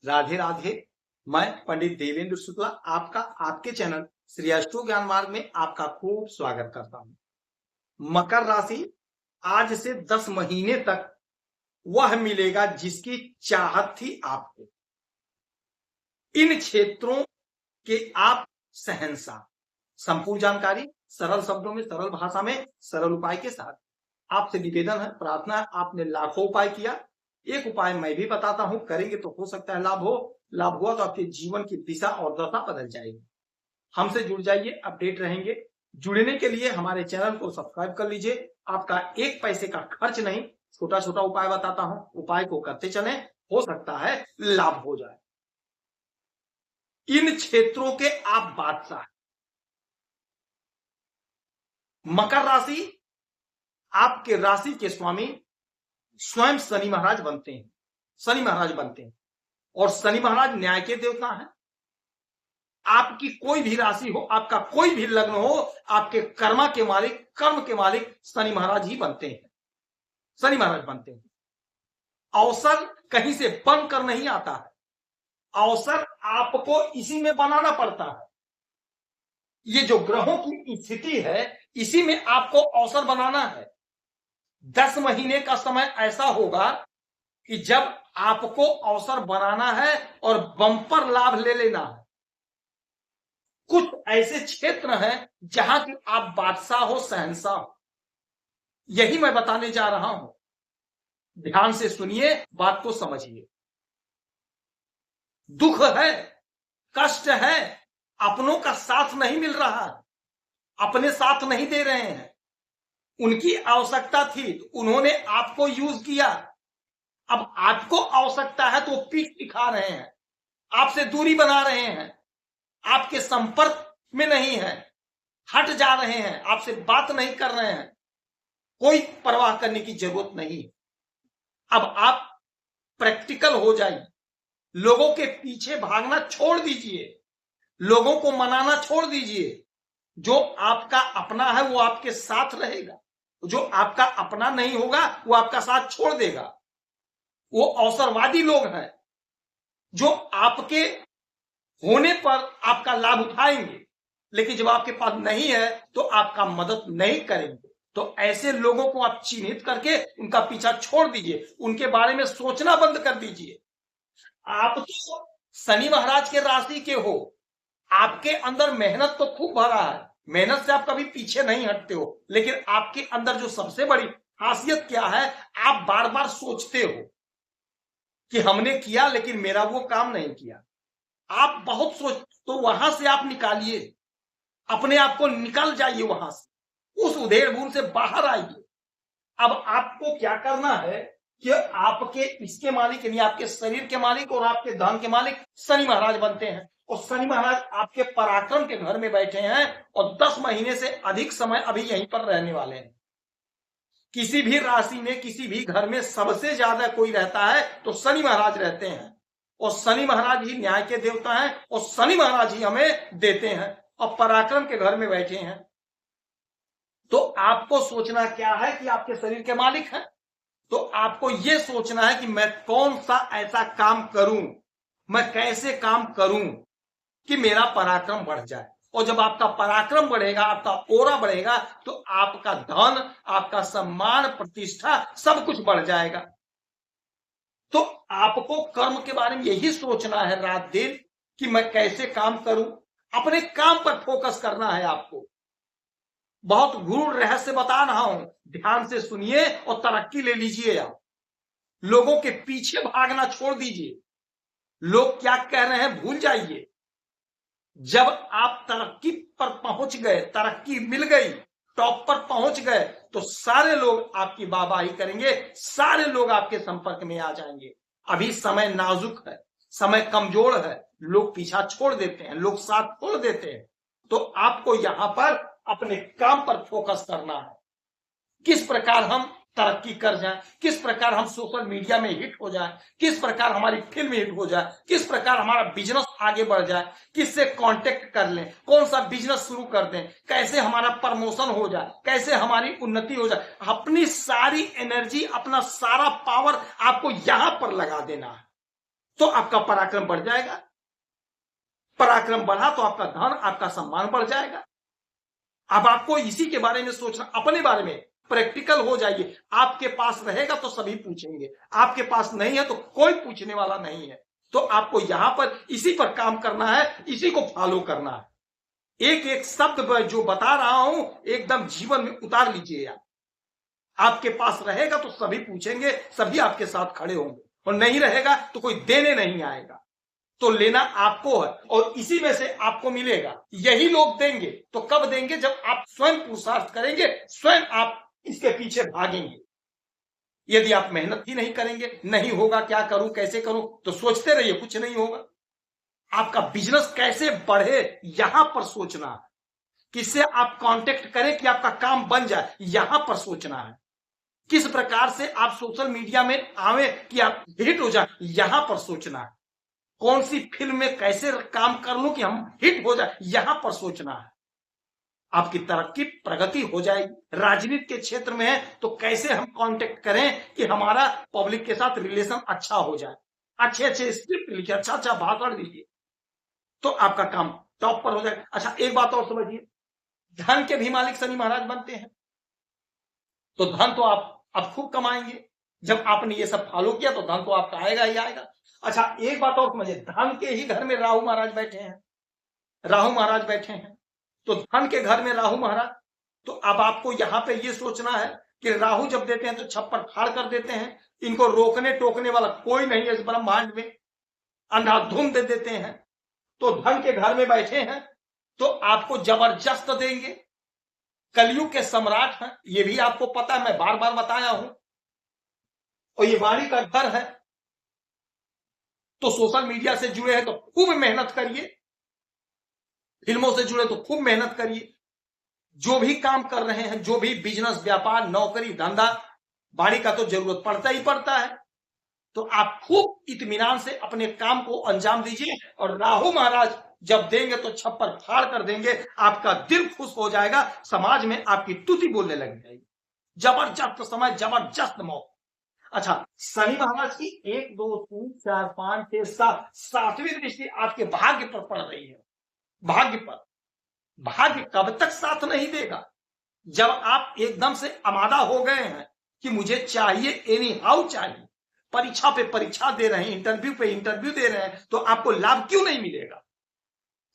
राधे राधे। मैं पंडित देवेंद्र शुक्ला आपका आपके चैनल श्री अष्टो ज्ञान मार्ग में आपका खूब स्वागत करता हूं। मकर राशि आज से 10 महीने तक वह मिलेगा जिसकी चाहत थी आपको। इन क्षेत्रों के आप शहंशाह। संपूर्ण जानकारी सरल शब्दों में, सरल भाषा में, सरल उपाय के साथ आपसे निवेदन है, प्रार्थना है। आपने लाखों उपाय किया, एक उपाय मैं भी बताता हूं, करेंगे तो हो सकता है लाभ हो। लाभ हुआ तो आपके जीवन की दिशा और दशा बदल जाएगी। हमसे जुड़ जाइए, अपडेट रहेंगे। जुड़ने के लिए हमारे चैनल को सब्सक्राइब कर लीजिए। आपका एक पैसे का खर्च नहीं, छोटा छोटा उपाय बताता हूं, उपाय को करते चलें, हो सकता है लाभ हो जाए। इन क्षेत्रों के आप बादशाह। मकर राशि आपके राशि के स्वामी स्वयं शनि महाराज बनते हैं। शनि महाराज बनते हैं और शनि महाराज न्याय के देवता हैं। आपकी कोई भी राशि हो, आपका कोई भी लग्न हो, आपके कर्म के मालिक शनि महाराज ही बनते हैं। शनि महाराज बनते हैं। अवसर कहीं से बनकर नहीं आता है, अवसर आपको इसी में बनाना पड़ता है। ये जो ग्रहों की स्थिति है, इसी में आपको अवसर बनाना है। 10 महीने का समय ऐसा होगा कि जब आपको अवसर बनाना है और बम्पर लाभ ले लेना है। कुछ ऐसे क्षेत्र हैं जहां कि आप बादशाह हो, शहंशाह हो। यही मैं बताने जा रहा हूं। ध्यान से सुनिए, बात को समझिए। दुख है, कष्ट है, अपनों का साथ नहीं मिल रहा है, अपने साथ नहीं दे रहे हैं। उनकी आवश्यकता थी तो उन्होंने आपको यूज किया। अब आपको आवश्यकता है तो पीठ दिखा रहे हैं, आपसे दूरी बना रहे हैं, आपके संपर्क में नहीं है, हट जा रहे हैं, आपसे बात नहीं कर रहे हैं। कोई परवाह करने की जरूरत नहीं। अब आप प्रैक्टिकल हो जाइए। लोगों के पीछे भागना छोड़ दीजिए, लोगों को मनाना छोड़ दीजिए। जो आपका अपना है वो आपके साथ रहेगा, जो आपका अपना नहीं होगा वो आपका साथ छोड़ देगा। वो अवसरवादी लोग हैं जो आपके होने पर आपका लाभ उठाएंगे, लेकिन जब आपके पास नहीं है तो आपका मदद नहीं करेंगे। तो ऐसे लोगों को आप चिन्हित करके उनका पीछा छोड़ दीजिए, उनके बारे में सोचना बंद कर दीजिए। आप तो शनि महाराज के राशि के हो, आपके अंदर मेहनत तो खूब भरा है, मेहनत से आप कभी पीछे नहीं हटते हो। लेकिन आपके अंदर जो सबसे बड़ी खासियत क्या है, आप बार बार सोचते हो कि हमने किया लेकिन मेरा वो काम नहीं किया। आप बहुत सोच, तो वहां से आप निकालिए, अपने आप को निकल जाइए वहां से, उस उधेड़ बुन से बाहर आइए। अब आपको क्या करना है कि आपके इसके मालिक यानी आपके शरीर के मालिक और आपके धन के मालिक शनि महाराज बनते हैं। और शनि महाराज आपके पराक्रम के घर में बैठे हैं और 10 महीने से अधिक समय अभी यहीं पर रहने वाले हैं। किसी भी राशि में, किसी भी घर में सबसे ज्यादा कोई रहता है तो शनि महाराज रहते हैं। और शनि महाराज ही न्याय के देवता हैं और शनि महाराज ही हमें देते हैं और पराक्रम के घर में बैठे हैं। तो आपको सोचना क्या है कि आपके शरीर के मालिक हैं, तो आपको यह सोचना है कि मैं कौन सा ऐसा काम करूं, मैं कैसे काम करूं कि मेरा पराक्रम बढ़ जाए। और जब आपका पराक्रम बढ़ेगा, आपका ओरा बढ़ेगा, तो आपका धन, आपका सम्मान, प्रतिष्ठा सब कुछ बढ़ जाएगा। तो आपको कर्म के बारे में यही सोचना है रात दिन कि मैं कैसे काम करूं, अपने काम पर फोकस करना है आपको। बहुत गूढ़ रहस्य बता रहा हूं, ध्यान से सुनिए और तरक्की ले लीजिए। आप लोगों के पीछे भागना छोड़ दीजिए, लोग क्या कह रहे हैं भूल जाइए। जब आप तरक्की पर पहुंच गए, तरक्की मिल गई, टॉप पर पहुंच गए, तो सारे लोग आपकी वाहवाही करेंगे, सारे लोग आपके संपर्क में आ जाएंगे। अभी समय नाजुक है, समय कमजोर है, लोग पीछा छोड़ देते हैं, लोग साथ छोड़ देते हैं। तो आपको यहां पर अपने काम पर फोकस करना है। किस प्रकार हम तरक्की कर जाए, किस प्रकार हम सोशल मीडिया में हिट हो जाए, किस प्रकार हमारी फिल्म हिट हो जाए, किस प्रकार हमारा बिजनेस आगे बढ़ जाए, किससे कांटेक्ट कर लें, कौन सा बिजनेस शुरू कर दें, कैसे हमारा प्रमोशन हो जाए, कैसे हमारी उन्नति हो जाए। अपनी सारी एनर्जी, अपना सारा पावर आपको यहां पर लगा देना है। तो आपका पराक्रम बढ़ जाएगा। पराक्रम बढ़ा तो आपका धन, आपका सम्मान बढ़ जाएगा। अब आपको इसी के बारे में सोचना, अपने बारे में प्रैक्टिकल हो जाइए। आपके पास रहेगा तो सभी पूछेंगे, आपके पास नहीं है तो कोई पूछने वाला नहीं है। तो आपको यहां पर इसी पर काम करना है, इसी को फॉलो करना है। एक एक शब्द जो बता रहा हूं एकदम जीवन में उतार लीजिए आप। आपके पास रहेगा तो सभी पूछेंगे, सभी आपके साथ खड़े होंगे, और नहीं रहेगा तो कोई देने नहीं आएगा। तो लेना आपको है, और इसी में से आपको मिलेगा। यही लोग देंगे तो कब देंगे? जब आप स्वयं पुरुषार्थ करेंगे, स्वयं आप इसके पीछे भागेंगे। यदि आप मेहनत ही नहीं करेंगे, नहीं होगा, क्या करूं, कैसे करूं, तो सोचते रहिए, कुछ नहीं होगा। आपका बिजनेस कैसे बढ़े, यहां पर सोचना है। किससे आप कांटेक्ट करें कि आपका काम बन जाए, यहां पर सोचना है। किस प्रकार से आप सोशल मीडिया में आवे कि आप हिट हो जाए, यहां पर सोचना है। कौन सी फिल्म में कैसे काम कर लूं कि हम हिट हो जाए, यहां पर सोचना है। आपकी तरक्की, प्रगति हो जाएगी। राजनीति के क्षेत्र में है तो कैसे हम कांटेक्ट करें कि हमारा पब्लिक के साथ रिलेशन अच्छा हो जाए। अच्छे अच्छे स्क्रिप्ट लिखिए, अच्छा अच्छा भाषण दीजिए, तो आपका काम टॉप पर हो जाएगा। अच्छा, एक बात और समझिए, धन के भी मालिक शनि महाराज बनते हैं, तो धन तो आप अब खूब कमाएंगे। जब आपने ये सब फॉलो किया तो धन तो आपका आएगा ही आएगा। अच्छा, एक बात और समझिए, धन के ही घर में राहु महाराज बैठे हैं, राहु महाराज बैठे हैं, तो धन के घर में राहु महाराज। तो अब आपको यहां पे ये सोचना है कि राहु जब देते हैं तो छप्पर फाड़ कर देते हैं। इनको रोकने टोकने वाला कोई नहीं है इस ब्रह्मांड में, अंधाधुंध दे देते हैं। तो धन के घर में बैठे हैं तो आपको जबरदस्त देंगे। कलयुग के सम्राट हैं, ये भी आपको पता है, मैं बार बार बताया हूं। और ये वाणी का घर है, तो सोशल मीडिया से जुड़े हैं तो खूब मेहनत करिए, फिल्मों से जुड़े तो खूब मेहनत करिए। जो भी काम कर रहे हैं, जो भी बिजनेस, व्यापार, नौकरी, धंधा, बाड़ी का तो जरूरत पड़ता ही पड़ता है। तो आप खूब इत्मीनान से अपने काम को अंजाम दीजिए, और राहु महाराज जब देंगे तो छप्पर फाड़ कर देंगे। आपका दिल खुश हो जाएगा, समाज में आपकी तुति बोलने लग जाएगी। जबरदस्त समय, जबरदस्त मौका। अच्छा, शनि महाराज की 1 2 3 4 5 6 7 सातवीं दृष्टि आपके भाग्य पर पड़ रही है। भाग्य पर, भाग्य कब तक साथ नहीं देगा? जब आप एकदम से आमादा हो गए हैं कि मुझे चाहिए, एनी हाउ चाहिए, परीक्षा पे परीक्षा दे रहे हैं, इंटरव्यू पे इंटरव्यू दे रहे हैं, तो आपको लाभ क्यों नहीं मिलेगा?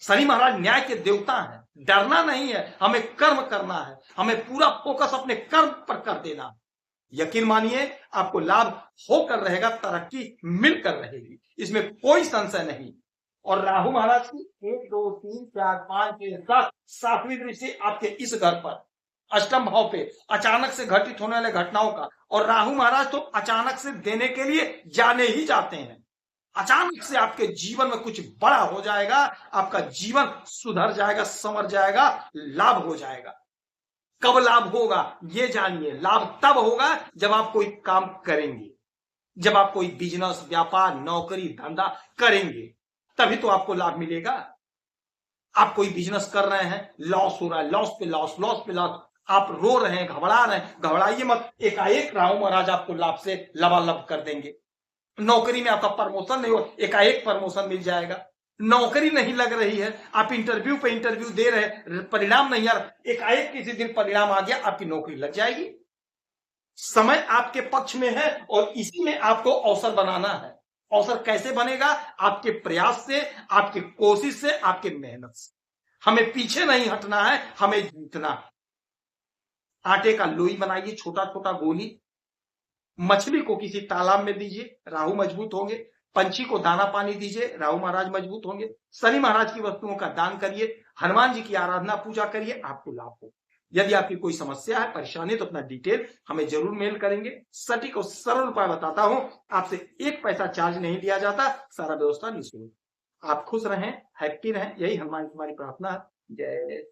शनि महाराज न्याय के देवता हैं। डरना नहीं है, हमें कर्म करना है, हमें पूरा फोकस अपने कर्म पर कर देना है। यकीन मानिए, आपको लाभ होकर रहेगा, तरक्की मिलकर रहेगी, इसमें कोई संशय नहीं। और राहु महाराज की 1 2 3 4 5 6 7 सातवीं दृष्टि आपके इस घर पर, अष्टम भाव पे, अचानक से घटित होने वाले घटनाओं का। और राहु महाराज तो अचानक से देने के लिए जाने ही जाते हैं। अचानक से आपके जीवन में कुछ बड़ा हो जाएगा, आपका जीवन सुधर जाएगा, संवर जाएगा, लाभ हो जाएगा। कब लाभ होगा ये जानिए। लाभ तब होगा जब आप कोई काम करेंगे, जब आप कोई बिजनेस, व्यापार, नौकरी, धंधा करेंगे, तभी तो आपको लाभ मिलेगा। आप कोई बिजनेस कर रहे हैं, लॉस हो रहा है, लॉस पे लॉस, लॉस पे लॉस, आप रो रहे हैं, घबरा रहे हैं, घबराइए मत। एकाएक राहु महाराज आपको लाभ से लबालब कर देंगे। नौकरी में आपका प्रमोशन नहीं हो, एकाएक प्रमोशन मिल जाएगा। नौकरी नहीं लग रही है, आप इंटरव्यू पे इंटरव्यू दे रहे हैं, परिणाम नहीं आ रहा, एकाएक किसी दिन परिणाम आ गया, आपकी नौकरी लग जाएगी। समय आपके पक्ष में है, और इसी में आपको अवसर बनाना है। अवसर कैसे बनेगा? आपके प्रयास से, आपकी कोशिश से, आपके मेहनत से। हमें पीछे नहीं हटना है, हमें जीतना है। आटे का लोई बनाइए, छोटा छोटा गोली, मछली को किसी तालाब में दीजिए, राहु मजबूत होंगे। पंछी को दाना पानी दीजिए, राहु महाराज मजबूत होंगे। शनि महाराज की वस्तुओं का दान करिए, हनुमान जी की आराधना पूजा करिए, आपको लाभ हो। यदि आपकी कोई समस्या है, परेशानी, तो अपना डिटेल हमें जरूर मेल करेंगे। सटीक और सरल उपाय बताता हूं, आपसे 1 पैसा चार्ज नहीं लिया जाता, सारा व्यवस्था निःशुल्क। आप खुश रहें, हैप्पी रहें, यही हनुमान की हमारी प्रार्थना है। जय